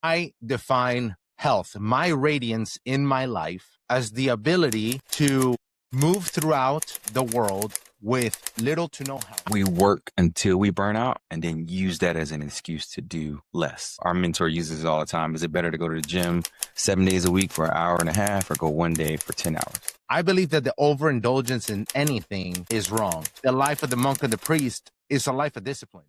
I define health, my radiance in my life, as the ability to move throughout the world with little to no help. We work until we burn out and then use that as an excuse to do less. Our mentor uses it all the time. Is it better to go to the gym 7 days a week for an hour and a half or go 1 day for 10 hours? I believe that the overindulgence in anything is wrong. The life of the monk and the priest is a life of discipline.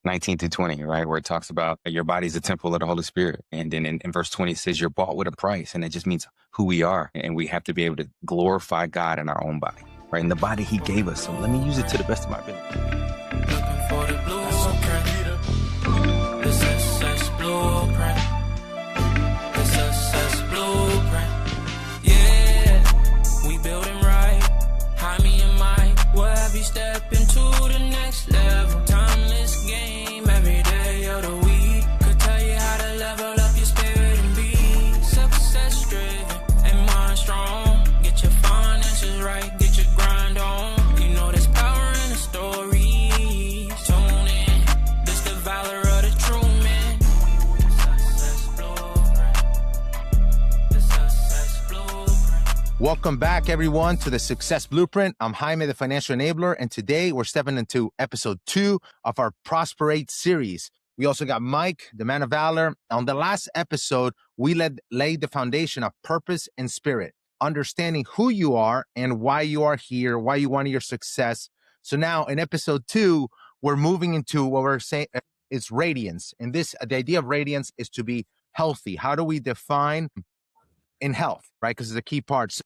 19 to 20, right? Where it talks about your body's a temple of the Holy Spirit. And then in verse 20, it says you're bought with a price. And it just means who we are. And we have to be able to glorify God in our own body, right? In the body he gave us. So let me use it to the best of my ability. Looking for the blueprint. The success blueprint. The success blueprint. Yeah, we building right. Jaime and Mike will have you step into the next level. Timeless game every day of the week. Could tell you how to level up your spirit and be success driven and mind strong. Get your finances right, get your grind on. You know there's power in the story. Tune in, this the valor of the true man. Success blueprint. The success blueprint. Welcome back, everyone, to the Success Blueprint. I'm Jaime, the Financial Enabler, and today we're stepping into episode 2 of our Prosperous Eight series. We also got Mike, the man of valor. On the last episode, we laid the foundation of purpose and spirit, understanding who you are and why you are here, why you want your success. So now in episode 2, we're moving into what we're saying is radiance. And the idea of radiance is to be healthy. How do we define in health, right? Because it's the key parts.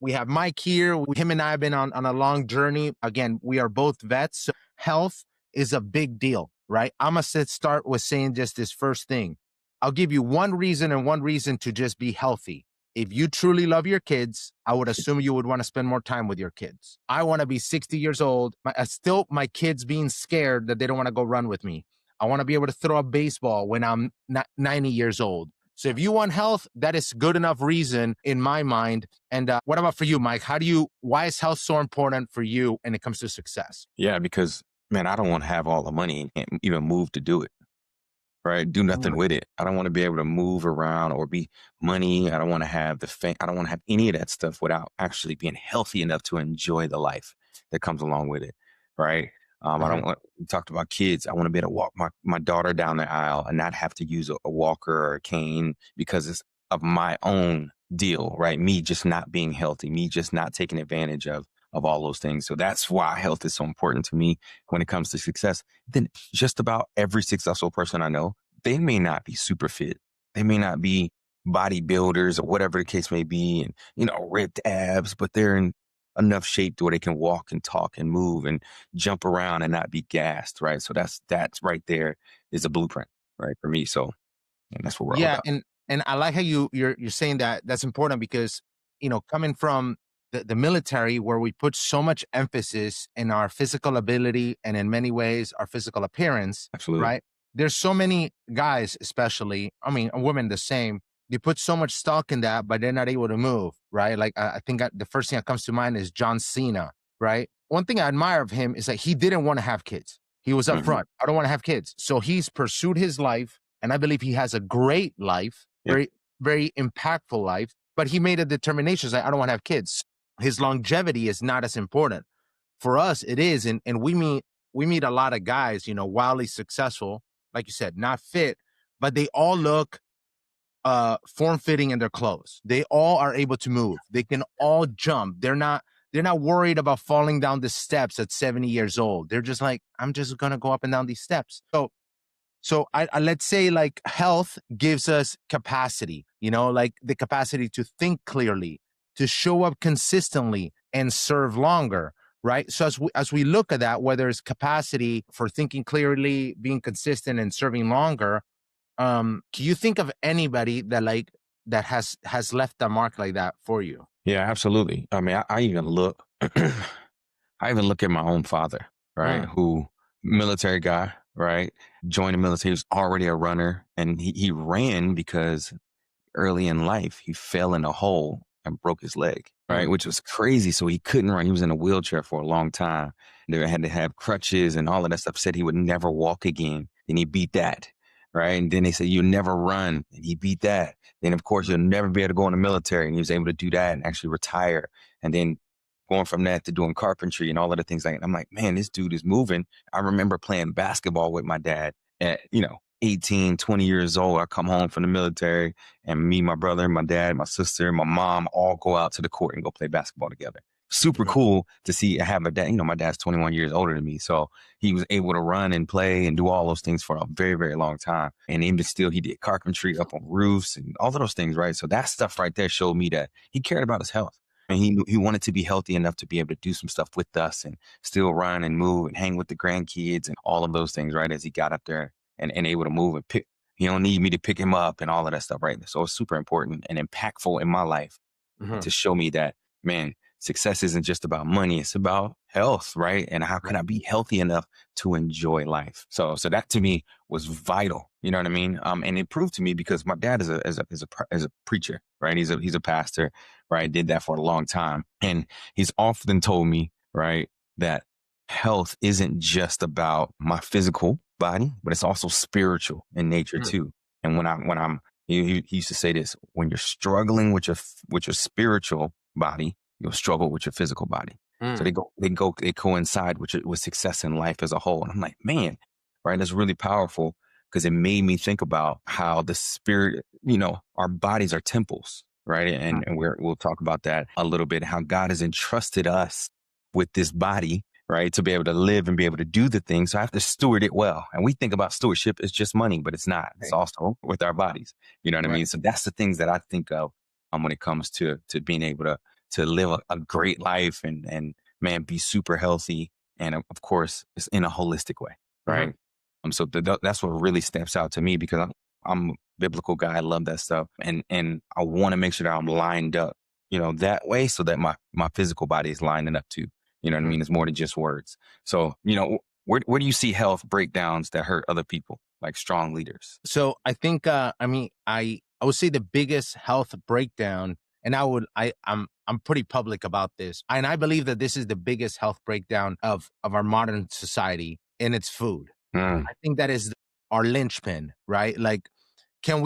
We have Mike here. Him and I have been on a long journey. Again, we are both vets. So health is a big deal, right? I'm going to start with saying just this first thing. I'll give you one reason to just be healthy. If you truly love your kids, I would assume you would want to spend more time with your kids. I want to be 60 years old. My kids being scared that they don't want to go run with me. I want to be able to throw a baseball when I'm 90 years old. So if you want health, that is good enough reason in my mind. And what about for you, Mike? Why is health so important for you when it comes to success? Yeah, because, man, I don't want to have all the money and can't even move to do it, right? Do nothing with it. I don't want to be able to move around or be money. I don't want to have the fame. I don't want to have any of that stuff without actually being healthy enough to enjoy the life that comes along with it, right? I don't want, we talked about kids. I want to be able to walk my daughter down the aisle and not have to use a walker or a cane because it's of my own deal, right? Me just not being healthy, me just not taking advantage of all those things. So that's why health is so important to me when it comes to success. Then just about every successful person I know, they may not be super fit. They may not be bodybuilders or whatever the case may be and, ripped abs, but they're in enough shape to where they can walk and talk and move and jump around and not be gassed, right? So that's right there is a blueprint, right, for me. So and that's what we're all about. And I like how you're saying that's important because, coming from the military where we put so much emphasis in our physical ability and in many ways our physical appearance, absolutely, right? There's so many guys, especially, women the same, you put so much stock in that, but they're not able to move, right? Like, I think the first thing that comes to mind is John Cena, right? One thing I admire of him is that he didn't want to have kids. He was upfront. I don't want to have kids. So he's pursued his life, and I believe he has a great life, very, very impactful life, but he made a determination, like, I don't want to have kids. His longevity is not as important. For us, it is, and we meet a lot of guys, wildly successful, like you said, not fit, but they all look form-fitting in their clothes. They all are able to move. They can all jump. They're not worried about falling down the steps at 70 years old. They're just like, I'm just going to go up and down these steps. So I let's say like health gives us capacity, like the capacity to think clearly, to show up consistently and serve longer, right? So as we look at that, whether it's capacity for thinking clearly, being consistent and serving longer, can you think of anybody that has left a mark like that for you? Yeah, absolutely. I mean, I even look, I even look at my own father, right? Who military guy, right? Joined the military. He was already a runner, and he ran because early in life he fell in a hole and broke his leg, right? Which was crazy. So he couldn't run. He was in a wheelchair for a long time. They had to have crutches and all of that stuff. Said he would never walk again. And he beat that. right? And then they say you'll never run, and he beat that. Then of course you'll never be able to go in the military, and he was able to do that and actually retire. And then going from that to doing carpentry and all of the things like that. I'm like, man, this dude is moving. I remember playing basketball with my dad at, 18, 20 years old. I come home from the military, and me, my brother, my dad, my sister, my mom all go out to the court and go play basketball together. Super cool to see. I have my dad, my dad's 21 years older than me. So he was able to run and play and do all those things for a very, very long time. And even still, he did carpentry up on roofs and all of those things, right? So that stuff right there showed me that he cared about his health. And he wanted to be healthy enough to be able to do some stuff with us and still run and move and hang with the grandkids and all of those things, right? As he got up there and able to move and pick, he don't need me to pick him up and all of that stuff, right? So it's super important and impactful in my life to show me that, man, success isn't just about money. It's about health, right? And how can I be healthy enough to enjoy life? So that to me was vital. You know what I mean? And it proved to me because my dad is a preacher, right? He's a pastor, right? Did that for a long time. And he's often told me, right, that health isn't just about my physical body, but it's also spiritual in nature too. And he used to say this, when you're struggling with your spiritual body, you'll struggle with your physical body. So they coincide with success in life as a whole. And I'm like, man, right? That's really powerful because it made me think about how the spirit, our bodies are temples, right? And we'll talk about that a little bit, how God has entrusted us with this body, right? To be able to live and be able to do the things. So I have to steward it well. And we think about stewardship as just money, but it's not. It's also with our bodies. You know what I mean? So that's the things that I think of when it comes to being able to live a great life and man, be super healthy. And of course, it's in a holistic way, right? So that's what really steps out to me because I'm a biblical guy. I love that stuff. And I want to make sure that I'm lined up, that way so that my physical body is lining up too. You know what I mean? It's more than just words. So, where do you see health breakdowns that hurt other people, like strong leaders? So I think, I would say the biggest health breakdown, and I'm pretty public about this. And I believe that this is the biggest health breakdown of our modern society, and it's food. I think that is our linchpin, right? Like, can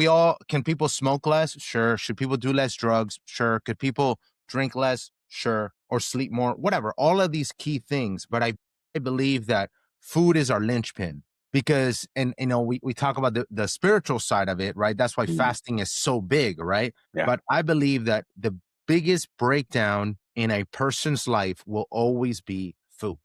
people smoke less? Sure. Should people do less drugs? Sure. Could people drink less? Sure. Or sleep more? Whatever. All of these key things. But I believe that food is our linchpin because, and we talk about the spiritual side of it, right? That's why fasting is so big, right? Yeah. But I believe that the biggest breakdown in a person's life will always be food,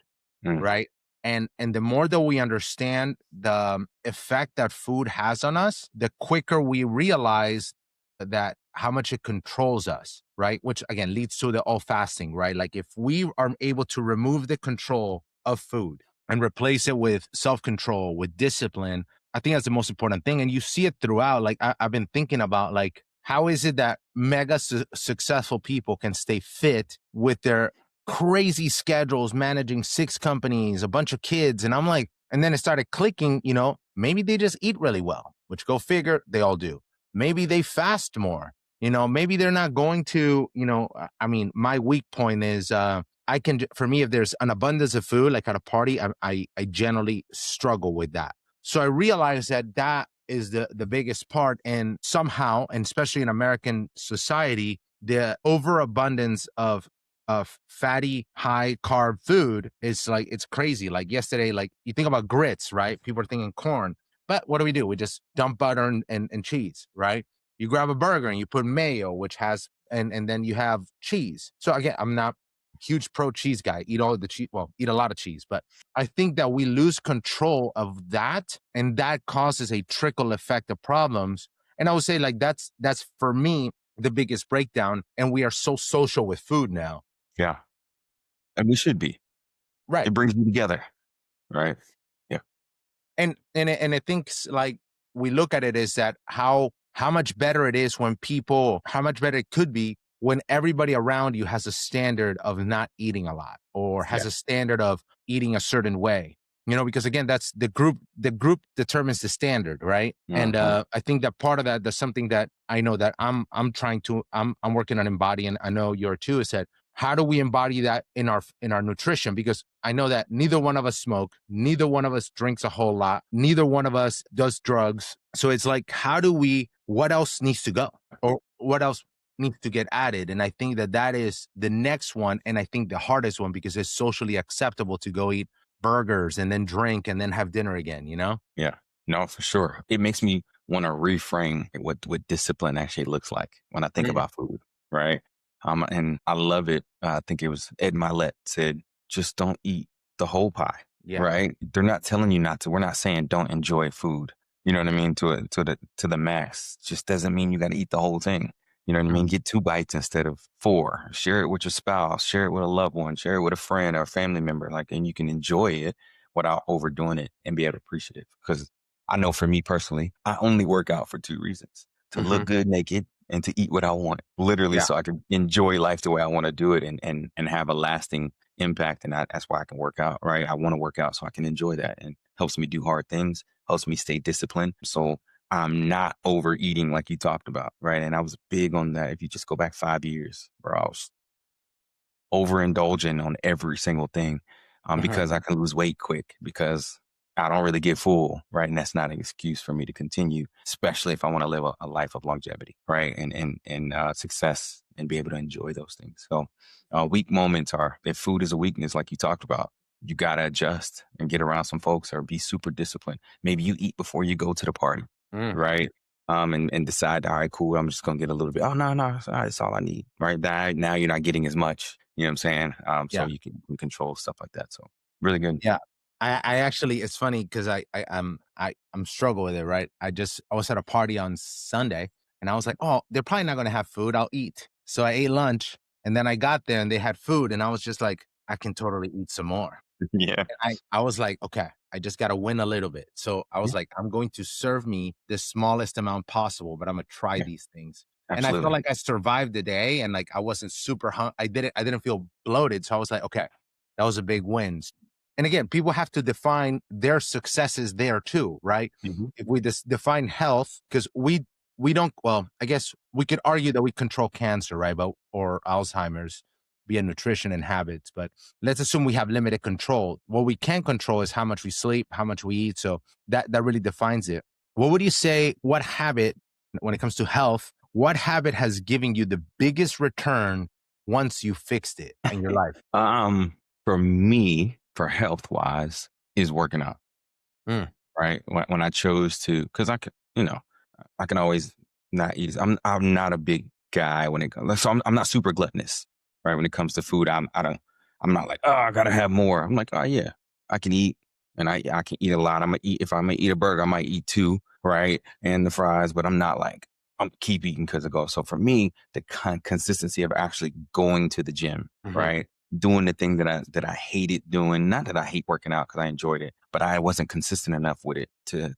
right? And the more that we understand the effect that food has on us, the quicker we realize that how much it controls us, right? Which again leads to the all fasting, right? Like if we are able to remove the control of food and replace it with self-control, with discipline, I think that's the most important thing. And you see it throughout. Like I've been thinking about like, how is it that mega successful people can stay fit with their crazy schedules, managing 6 companies, a bunch of kids? And I'm like, and then it started clicking, maybe they just eat really well, which go figure, they all do. Maybe they fast more, maybe they're not going to, my weak point is, for me, if there's an abundance of food, like at a party, I generally struggle with that. So I realized that is the biggest part. And somehow, and especially in American society, the overabundance of fatty, high carb food is like, it's crazy. Like yesterday, like you think about grits, right? People are thinking corn, but what do? We just dump butter and cheese, right? You grab a burger and you put mayo, which has, and then you have cheese. So again, I'm not a huge pro cheese guy, eat all the cheese, eat a lot of cheese, but I think that we lose control of that, and that causes a trickle effect of problems. And I would say like, that's for me, the biggest breakdown. And we are so social with food now. Yeah. And we should be. Right. It brings you together. Right. Yeah. And I think like we look at it as that how much better it is when how much better it could be when everybody around you has a standard of not eating a lot or has a standard of eating a certain way, because again, that's the group determines the standard, right? And I think that part of that's something that I know that I'm working on embodying. I know you're too, is that how do we embody that in our nutrition? Because I know that neither one of us smoke, neither one of us drinks a whole lot, neither one of us does drugs. So it's like, what else needs to go, or what else needs to get added? And I think that is the next one, and I think the hardest one, because it's socially acceptable to go eat burgers and then drink and then have dinner again, you know? Yeah, no, for sure. It makes me want to reframe what discipline actually looks like when I think about food, right? And I love it. I think it was Ed Milet said, just don't eat the whole pie, right? They're not telling you not to. We're not saying don't enjoy food. You know what I mean? To the max. Just doesn't mean you got to eat the whole thing. You know what I mean? Get 2 bites instead of 4. Share it with your spouse. Share it with a loved one. Share it with a friend or a family member. And you can enjoy it without overdoing it and be able to appreciate it. Because I know for me personally, I only work out for 2 reasons: to look good naked and to eat what I want, literally, so I can enjoy life the way I want to do it and have a lasting impact. And that's why I can work out, right? I want to work out so I can enjoy that, and helps me do hard things, helps me stay disciplined. So I'm not overeating like you talked about, right? And I was big on that. If you just go back 5 years, where I was overindulging on every single thing, because I can lose weight quick, because I don't really get full, right? And that's not an excuse for me to continue, especially if I want to live a life of longevity, right? And success, and be able to enjoy those things. So weak moments are, if food is a weakness, like you talked about, you got to adjust and get around some folks, or be super disciplined. Maybe you eat before you go to the party, right? And decide, all right, cool, I'm just going to get a little bit. Oh, no, that's all I need, right? Now you're not getting as much, you know what I'm saying? So you can control stuff like that. So really good. Yeah. I actually, it's funny because I'm struggle with it, right? I was at a party on Sunday, and I was like, oh, they're probably not going to have food. I'll eat. So I ate lunch, and then I got there and they had food, and I was just like, I can totally eat some more. Yeah. And I was like, okay, I just got to win a little bit. So I was like, I'm going to serve me the smallest amount possible, but I'm going to try these things. Absolutely. And I felt like I survived the day, and like I wasn't super I didn't feel bloated. So I was like, okay, that was a big win. And again, people have to define their successes there too, right? If we define health, because we don't, well, I guess we could argue that we control cancer, right? Or Alzheimer's via nutrition and habits. But let's assume we have limited control. What we can control is how much we sleep, how much we eat. So that really defines it. What would you say, what habit, when it comes to health, what habit has given you the biggest return once you fixed it in your life? For me, for health wise, is working out. Right. When I chose to, because I can always not eat. I'm not a big guy when it comes. So I'm not super gluttonous, right? When it comes to food, I'm not like, oh, I gotta have more. I'm like, oh yeah, I can eat, and I can eat a lot. If I'm gonna eat a burger, I might eat 2, right? And the fries, but I'm not like, I'm keep eating because it goes. So for me, the consistency of actually going to the gym, right? Doing the thing that I hated doing. Not that I hate working out, because I enjoyed it, but I wasn't consistent enough with it to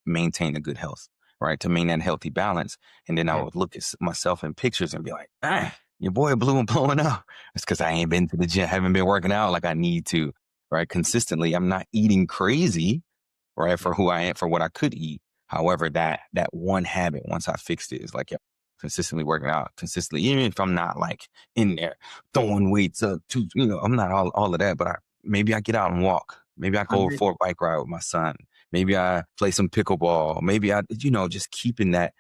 maintain a good health, right? To maintain that healthy balance. And then I would look at myself in pictures and be like, your boy blue and blowing up. It's because I ain't been to the gym, haven't been working out like I need to, right? Consistently. I'm not eating crazy, right? For who I am, for what I could eat. However, that one habit, once I fixed it, is like, consistently working out, consistently, even if I'm not like in there throwing weights up to, I'm not all of that, but maybe I get out and walk. Maybe I go for a bike ride with my son. Maybe I play some pickleball. Maybe I, just keeping that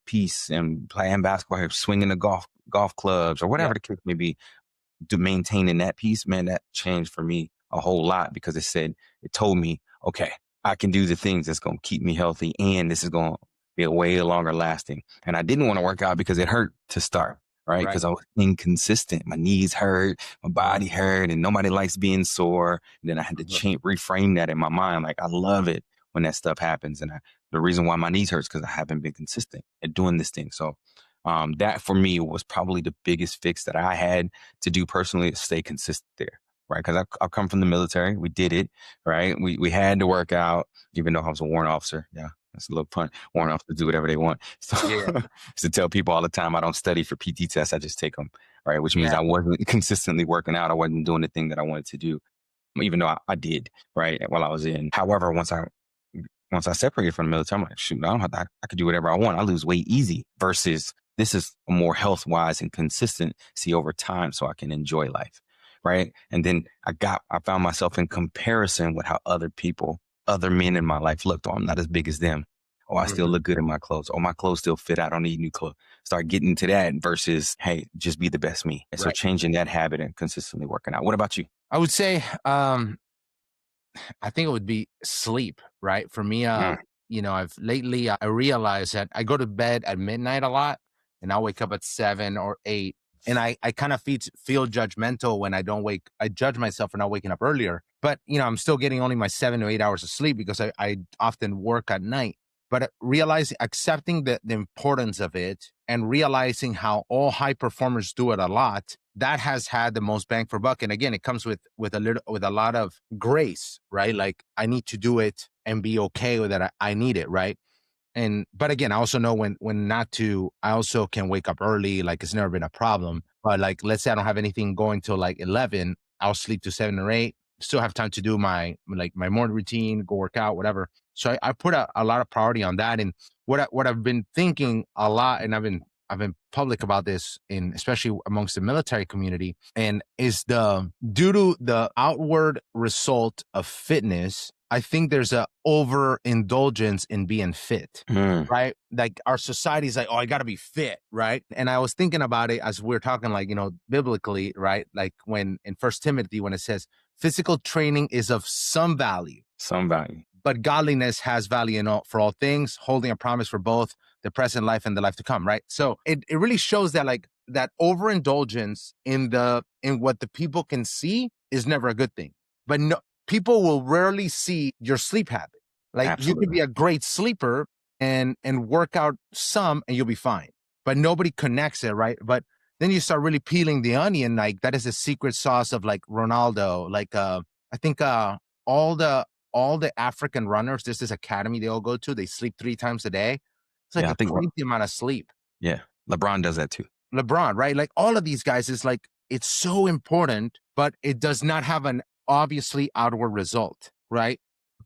piece, and playing basketball, swinging the golf clubs, or whatever the case may be, to maintaining that piece, man, that changed for me a whole lot, because it told me, okay, I can do the things that's going to keep me healthy, and this is going to be way longer lasting. And I didn't want to work out because it hurt to start, right? Because I was inconsistent. My knees hurt, my body hurt, and nobody likes being sore. And then I had to reframe that in my mind. Like, I love it when that stuff happens. And the reason why my knees hurts because I haven't been consistent at doing this thing. So that for me was probably the biggest fix that I had to do personally, is stay consistent there. Right. Because I come from the military. We did it. Right. We had to work out, even though I was a warrant officer. Yeah. That's a little pun. Warrant officers do whatever they want. So to tell people all the time, I don't study for PT tests. I just take them. Right. Which means I wasn't consistently working out. I wasn't doing the thing that I wanted to do, even though I did. Right. While I was in. However, once I separated from the military, I'm like, shoot, I could do whatever I want. I lose weight easy, versus this is more health wise and consistency over time so I can enjoy life. Right. And then I found myself in comparison with how other men in my life looked. Oh, I'm not as big as them. Oh, I still look good in my clothes. Oh, my clothes still fit. I don't need new clothes. Start getting to that versus, hey, just be the best me. And so changing that habit and consistently working out. What about you? I would say, I think it would be sleep, right? For me, you know, I realized that I go to bed at midnight a lot and I'll wake up at 7 or 8. And I kind of feel judgmental when I don't wake. I judge myself for not waking up earlier. But, you know, I'm still getting only my 7 to 8 hours of sleep because I often work at night. But accepting the importance of it and realizing how all high performers do it a lot, that has had the most bang for buck. And again, it comes with a lot of grace, right? Like I need to do it and be okay with that. I need it, right? But again, I also know when not to. I also can wake up early. Like it's never been a problem. But like, let's say I don't have anything going till like 11, I'll sleep to 7 or 8. Still have time to do my morning routine, go work out, whatever. So I put a lot of priority on that. And what I've been thinking a lot, and I've been public about this, especially amongst the military community, and is due to the outward result of fitness. I think there's a overindulgence in being fit, right? Like our society's like, oh, I got to be fit, right? And I was thinking about it as we're talking, like, you know, biblically, right? Like when in 1 Timothy, when it says physical training is of some value, but godliness has value for all things, holding a promise for both the present life and the life to come, right? So it really shows that like that overindulgence in what the people can see is never a good thing. But no, people will rarely see your sleep habit. Like Absolutely. You can be a great sleeper and work out some and you'll be fine. But nobody connects it, right? But then you start really peeling the onion. Like that is the secret sauce of like Ronaldo. Like I think all the African runners, there's this academy they all go to. They sleep 3 times a day. It's like a crazy amount of sleep. Yeah. LeBron does that too. LeBron, right? Like all of these guys is like, it's so important, but it does not have an obviously outward result, right?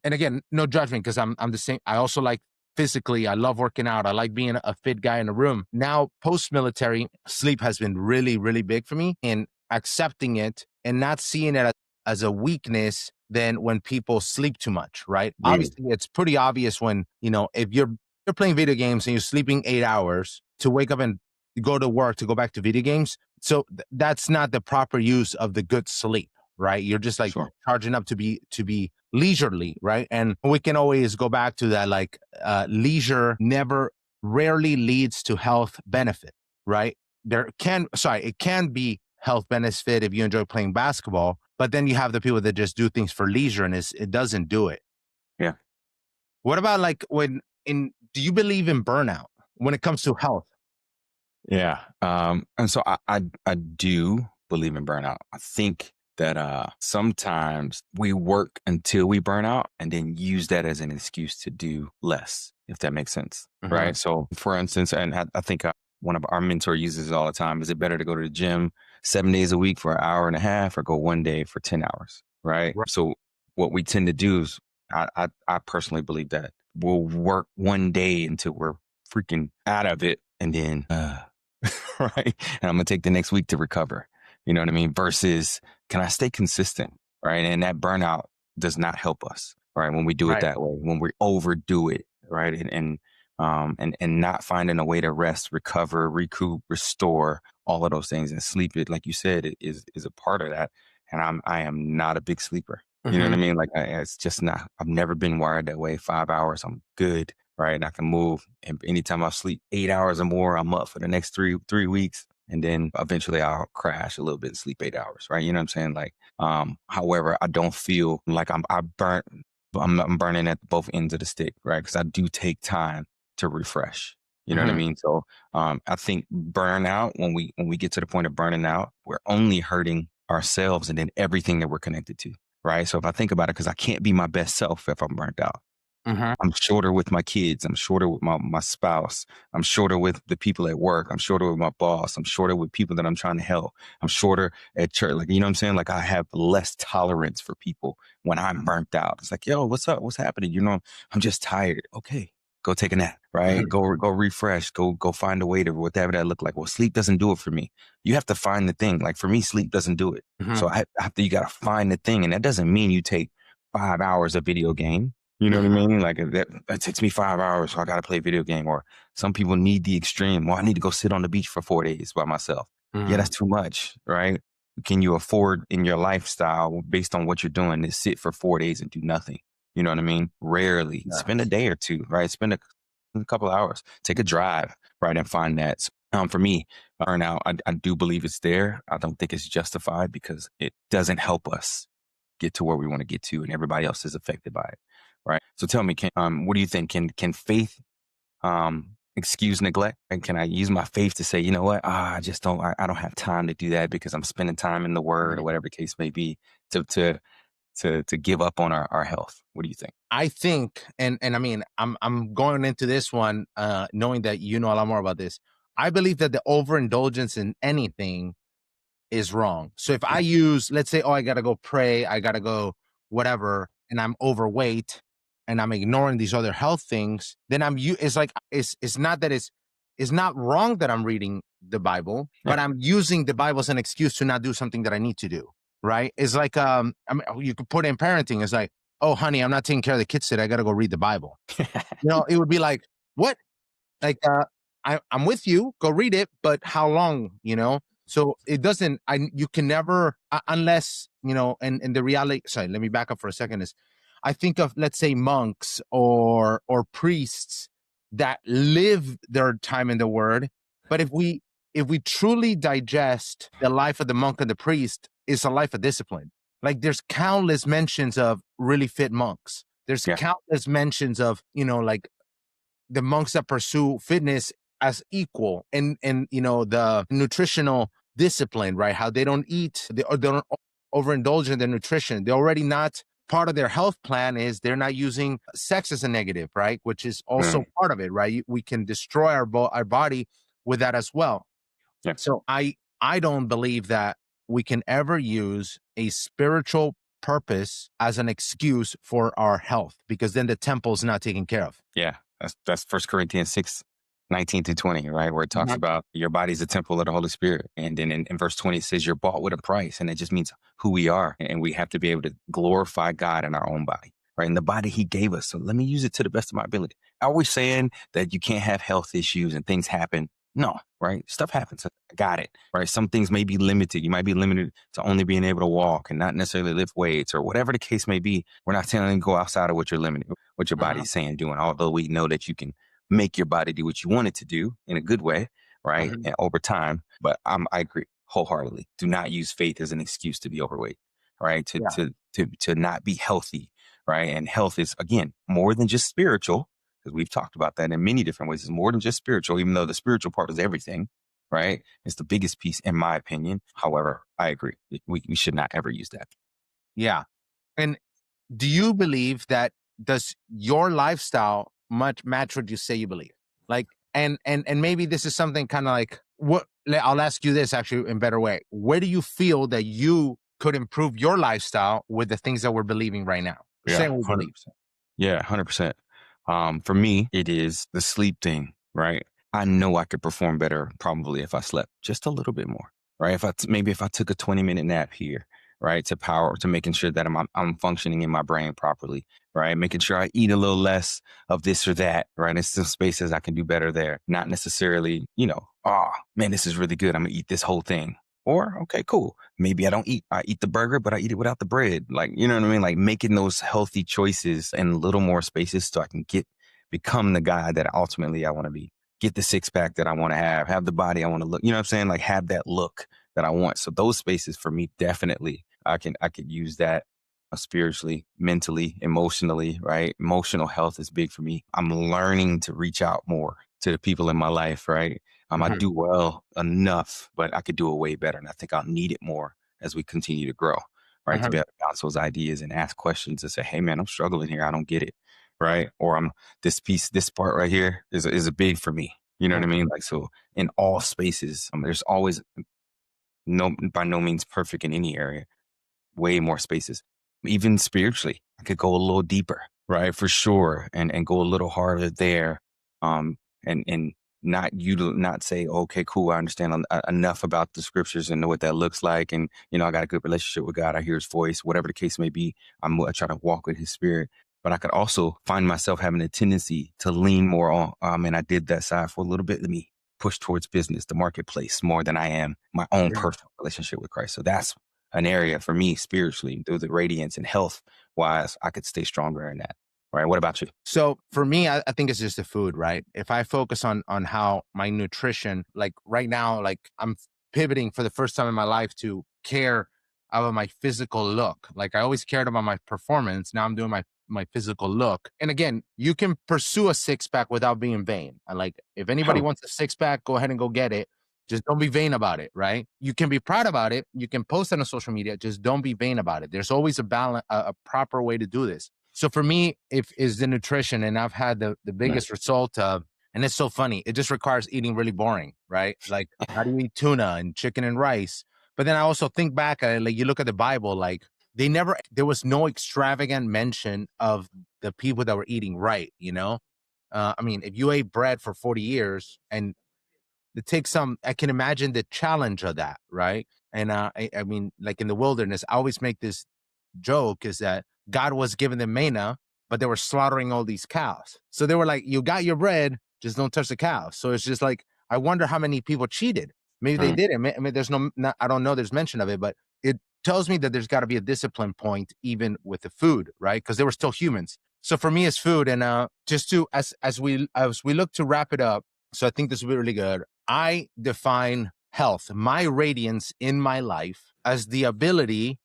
And again, no judgment because I'm the same. I also like physically, I love working out. I like being a fit guy in a room. Now, post-military, sleep has been really, really big for me, and accepting it and not seeing it as a weakness than when people sleep too much, right? Obviously, it's pretty obvious when, you know, if you're playing video games and you're sleeping 8 hours to wake up and go to work to go back to video games. So that's not the proper use of the good sleep. Right. You're just like charging up to be leisurely. Right. And we can always go back to that, like leisure rarely leads to health benefit. Right. It can be health benefit if you enjoy playing basketball, but then you have the people that just do things for leisure and it doesn't do it. Yeah. What about like do you believe in burnout when it comes to health? Yeah. And so I do believe in burnout. I think that sometimes we work until we burn out and then use that as an excuse to do less, if that makes sense. Right. So for instance, and I think one of our mentors uses it all the time, is it better to go to the gym 7 days a week for an hour and a half or go 1 day for 10 hours? Right. So what we tend to do is I personally believe that we'll work 1 day until we're freaking out of it. And then, right. And I'm going to take the next week to recover. You know what I mean? Versus, can I stay consistent? Right. And that burnout does not help us. Right. When we do it that way, when we overdo it. Right. And not finding a way to rest, recover, recoup, restore, all of those things, and sleep, it, like you said, it is a part of that. And I am not a big sleeper. You know what I mean? Like it's just not, I've never been wired that way. 5 hours, I'm good. Right. And I can move. And anytime I sleep 8 hours or more, I'm up for the next three weeks. And then eventually I'll crash a little bit and sleep 8 hours. Right. You know what I'm saying? Like, however, I don't feel like I'm burning at both ends of the stick. Right. Because I do take time to refresh. You know what I mean? So, I think burnout, when we get to the point of burning out, we're only hurting ourselves and then everything that we're connected to. Right. So if I think about it, because I can't be my best self if I'm burnt out. I'm shorter with my kids. I'm shorter with my spouse. I'm shorter with the people at work. I'm shorter with my boss. I'm shorter with people that I'm trying to help. I'm shorter at church. Like, you know what I'm saying? Like I have less tolerance for people when I'm burnt out. It's like, yo, what's up? What's happening? You know, I'm just tired. Okay, Go take a nap, right? Go refresh. Go find a way to whatever that look like. Well, sleep doesn't do it for me. You have to find the thing. Like for me, sleep doesn't do it. So you got to find the thing, and that doesn't mean you take 5 hours of video game. You know what I mean? Like that takes me 5 hours, so I got to play a video game. Or some people need the extreme. Well, I need to go sit on the beach for 4 days by myself. Yeah, that's too much, right? Can you afford in your lifestyle based on what you're doing to sit for 4 days and do nothing? You know what I mean? Rarely. Spend a day or two, right? Spend a couple of hours. Take a drive, right? And find that. So, for me, burnout, I do believe it's there. I don't think it's justified because it doesn't help us get to where we want to get to, and everybody else is affected by it, right? So tell me, what do you think? Can faith excuse neglect? And can I use my faith to say, you know what? I just don't. I don't have time to do that because I'm spending time in the Word or whatever the case may be to give up on our health. What do you think? I think, and I mean, I'm going into this one knowing that you know a lot more about this. I believe that the overindulgence in anything is wrong. So if I use, let's say, I got to go pray, I got to go whatever, and I'm overweight and I'm ignoring these other health things, then it's like, it's not that it's not wrong that I'm reading the Bible, but I'm using the Bible as an excuse to not do something that I need to do. Right? It's like, I mean, you could put it in parenting. It's like, oh, honey, I'm not taking care of the kids today. I got to go read the Bible. It would be like, what? Like, I'm with you. Go read it. But how long, So it doesn't, you can never, unless, and the reality, sorry, let me back up for a second is, I think of, let's say, monks or priests that live their time in the Word. But if we truly digest the life of the monk and the priest, it's a life of discipline. Like there's countless mentions of really fit monks. There's countless mentions of, like the monks that pursue fitness as equal and the nutritional discipline, right? How they don't eat, they don't overindulge in their nutrition. They're already not part of their health plan is they're not using sex as a negative, right? Which is also part of it, right? We can destroy our body with that as well. Yeah. So I don't believe that we can ever use a spiritual purpose as an excuse for our health, because then the temple's not taken care of. Yeah, that's 1 Corinthians 6:19-20, right? Where it talks about your body's a temple of the Holy Spirit. And then in verse 20, it says you're bought with a price. And it just means who we are. And we have to be able to glorify God in our own body, right? In the body he gave us. So let me use it to the best of my ability. Are we saying that you can't have health issues and things happen? No, right? Stuff happens. I got it, right? Some things may be limited. You might be limited to only being able to walk and not necessarily lift weights or whatever the case may be. We're not telling you to go outside of what you're limited, what your body's saying, doing, although we know that you can make your body do what you want it to do in a good way, right? And over time. But I agree wholeheartedly. Do not use faith as an excuse to be overweight, right? To not be healthy, right? And health is, again, more than just spiritual. Because we've talked about that in many different ways. It's more than just spiritual, even though the spiritual part is everything, right? It's the biggest piece, in my opinion. However, I agree. We should not ever use that. Yeah. And do you believe that, does your lifestyle match what you say you believe? Like, and maybe this is something kind of like, I'll ask you this actually in a better way. Where do you feel that you could improve your lifestyle with the things that we're believing right now? Yeah, 100%. Yeah, 100%. For me, it is the sleep thing, right? I know I could perform better probably if I slept just a little bit more, right? If I took a 20-minute nap here, right? To making sure that I'm functioning in my brain properly, right? Making sure I eat a little less of this or that, right? There's still spaces I can do better there. Not necessarily, oh man, this is really good. I'm gonna eat this whole thing. Or, okay, cool. Maybe I eat the burger, but I eat it without the bread. Like, you know what I mean? Like making those healthy choices in a little more spaces so I can become the guy that ultimately I want to be. Get the six pack that I want to have the body I want to look, you know what I'm saying? Like have that look that I want. So those spaces for me, definitely, I could use that spiritually, mentally, emotionally, right? Emotional health is big for me. I'm learning to reach out more to the people in my life, right? I do well enough, but I could do it way better. And I think I'll need it more as we continue to grow, right? To be able to bounce those ideas and ask questions and say, hey man, I'm struggling here. I don't get it. Right. Or this part right here is a big for me. You know what I mean? Like, so in all spaces, there's always by no means perfect in any area, way more spaces. Even spiritually, I could go a little deeper, right? For sure. And go a little harder there. And not say, okay, cool, I understand enough about the scriptures and know what that looks like. And, I got a good relationship with God. I hear his voice, whatever the case may be. I try to walk with his spirit. But I could also find myself having a tendency to lean more on, and I did that side for a little bit. Let me push towards business, the marketplace, more than I am my own personal relationship with Christ. So that's an area for me spiritually, through the radiance and health wise, I could stay stronger in that. Right. What about you? So for me, I think it's just the food, right? If I focus on how my nutrition, like right now, like I'm pivoting for the first time in my life to care about my physical look. Like I always cared about my performance. Now I'm doing my physical look. And again, you can pursue a six pack without being vain. And like if anybody wants a six pack, go ahead and go get it. Just don't be vain about it, right? You can be proud about it. You can post it on social media. Just don't be vain about it. There's always a balance, a proper way to do this. So for me, if is the nutrition, and I've had the biggest result of, and it's so funny, it just requires eating really boring, right? Like how do you eat tuna and chicken and rice? But then I also think back at it, like you look at the Bible, like there was no extravagant mention of the people that were eating right, I mean, if you ate bread for 40 years and it takes I can imagine the challenge of that, right? And I mean, like in the wilderness, I always make this joke is that God was giving them manna, but they were slaughtering all these cows. So they were like, you got your bread, just don't touch the cows. So it's just like, I wonder how many people cheated. Maybe they didn't. I mean, there's I don't know, there's mention of it, but it tells me that there's got to be a discipline point even with the food, right? Because they were still humans. So for me, it's food. And just to, as we look to wrap it up, so I think this will be really good. I define health, my radiance in my life, as the ability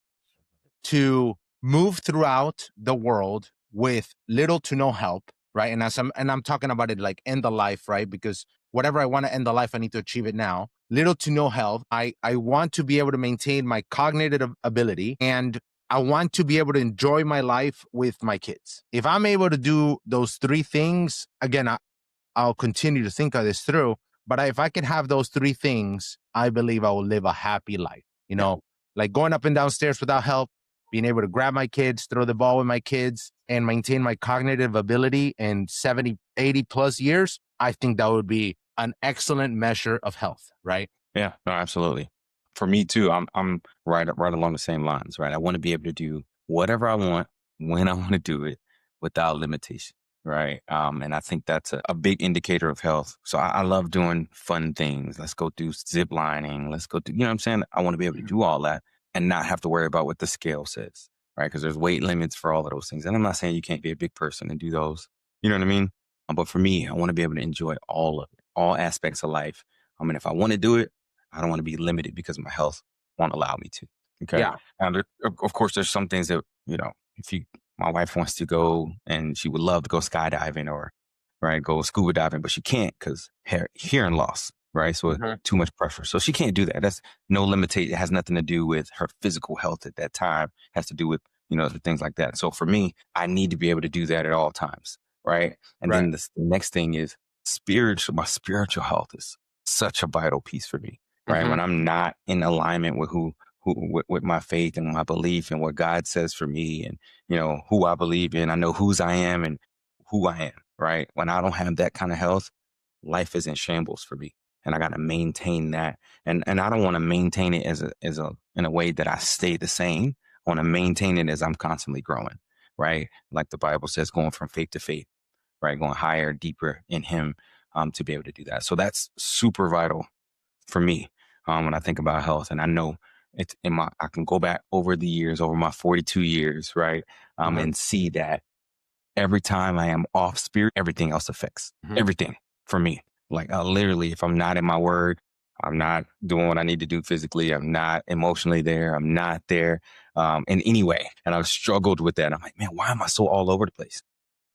to move throughout the world with little to no help, right? And I'm talking about it like end the life, right? Because whatever I want to end the life, I need to achieve it now. Little to no help. I want to be able to maintain my cognitive ability, and I want to be able to enjoy my life with my kids. If I'm able to do those three things, again, I'll continue to think of this through. But if I can have those three things, I believe I will live a happy life. Like going up and down stairs without help, being able to grab my kids, throw the ball with my kids, and maintain my cognitive ability in 70, 80 plus years, I think that would be an excellent measure of health, right? Yeah, no, absolutely. For me too, I'm right along the same lines, right? I want to be able to do whatever I want, when I want to do it, without limitation, right? And I think that's a big indicator of health. So I love doing fun things. Let's go do zip lining. Let's go do, you know what I'm saying? I want to be able to do all that and not have to worry about what the scale says, right? Because there's weight limits for all of those things. And I'm not saying you can't be a big person and do those, you know what I mean? But for me, I want to be able to enjoy all of it, all aspects of life. I mean, if I want to do it, I don't want to be limited because my health won't allow me to. Okay. Yeah. And of course, there's some things that, my wife wants to go and she would love to go skydiving or, right, go scuba diving, but she can't because hearing loss, right? So too much pressure. So she can't do that. That's no limitation. It has nothing to do with her physical health at that time. It has to do with, things like that. So for me, I need to be able to do that at all times. Right. And then the next thing is my spiritual health is such a vital piece for me. Right. When I'm not in alignment with with my faith and my belief and what God says for me and, who I believe in, I know whose I am and who I am. Right. When I don't have that kind of health, life is in shambles for me. And I got to maintain that. And I don't want to maintain it in a way that I stay the same. I want to maintain it as I'm constantly growing. Right. Like the Bible says, going from faith to faith, right. Going higher, deeper in him, to be able to do that. So that's super vital for me, when I think about health. And I know it's I can go back over the years, over my 42 years, right. And see that every time I am off spirit, everything else affects everything for me. Like literally, if I'm not in my word, I'm not doing what I need to do physically. I'm not emotionally there. I'm not there in any way. And I've struggled with that. I'm like, man, why am I so all over the place?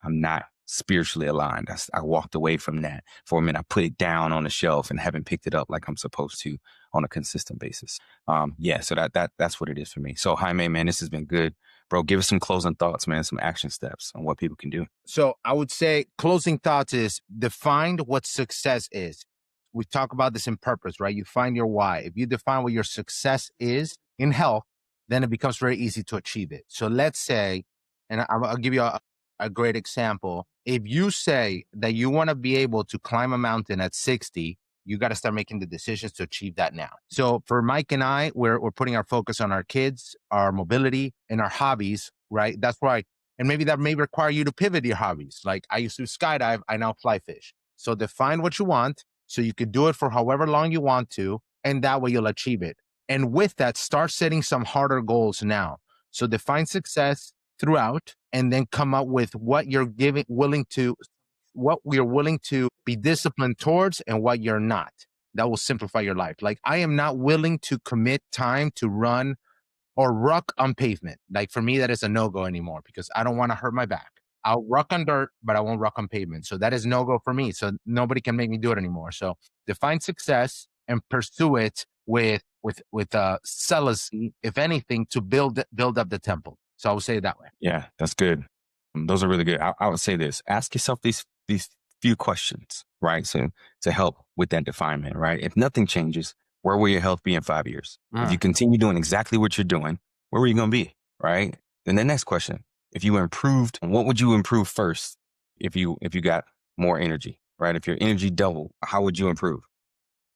I'm not spiritually aligned. I walked away from that for a minute. I put it down on the shelf and haven't picked it up like I'm supposed to on a consistent basis. So that's what it is for me. So Jaime, man, this has been good. Bro, give us some closing thoughts, man, some action steps on what people can do. So I would say closing thoughts is define what success is. We talk about this in purpose, right? You find your why. If you define what your success is in health, then it becomes very easy to achieve it. So let's say, and I'll give you a great example. If you say that you want to be able to climb a mountain at 60, you got to start making the decisions to achieve that now. So for Mike and I, we're putting our focus on our kids, our mobility, and our hobbies, right? That's why, and maybe that may require you to pivot your hobbies. Like I used to skydive, I now fly fish. So define what you want so you could do it for however long you want to, and that way you'll achieve it. And with that, start setting some harder goals now. So define success throughout, and then come up with what you're willing to be disciplined towards and what you're not. That will simplify your life. Like I am not willing to commit time to run or ruck on pavement. Like for me, that is a no-go anymore because I don't want to hurt my back. I'll ruck on dirt, but I won't ruck on pavement. So that is no-go for me. So nobody can make me do it anymore. So define success and pursue it with celibacy, if anything, to build up the temple. So I would say it that way. Yeah, that's good. Those are really good. I would say this: ask yourself these few questions, right? So to help with that definement, right? If nothing changes, where will your health be in 5 years? If you continue doing exactly what you're doing, where are you going to be, right? Then the next question: if you improved, what would you improve first? If you got more energy, right? If your energy doubled, how would you improve?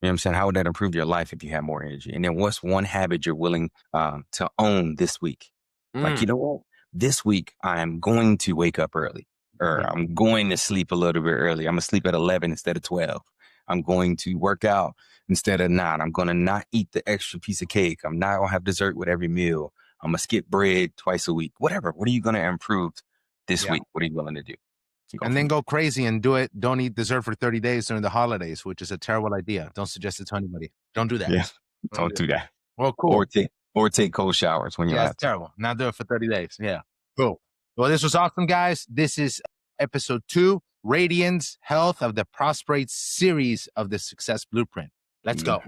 You know what I'm saying? How would that improve your life if you had more energy? And then what's one habit you're willing to own this week? Like, you know what? This week, I'm going to wake up early, or I'm going to sleep a little bit early. I'm going to sleep at 11 instead of 12. I'm going to work out instead of 9. I'm going to not eat the extra piece of cake. I'm not going to have dessert with every meal. I'm going to skip bread twice a week. Whatever. What are you going to improve this week? What are you willing to do? And then go crazy and do it. Don't eat dessert for 30 days during the holidays, which is a terrible idea. Don't suggest it to anybody. Don't do that. Yeah, don't do that. Well, cool. Or take cold showers when you're out. That's terrible. Not do it for 30 days. Yeah. Cool. Well, this was awesome, guys. This is episode 2, Radiance, Health of the Prosperous Eight series of the Success Blueprint. Let's go.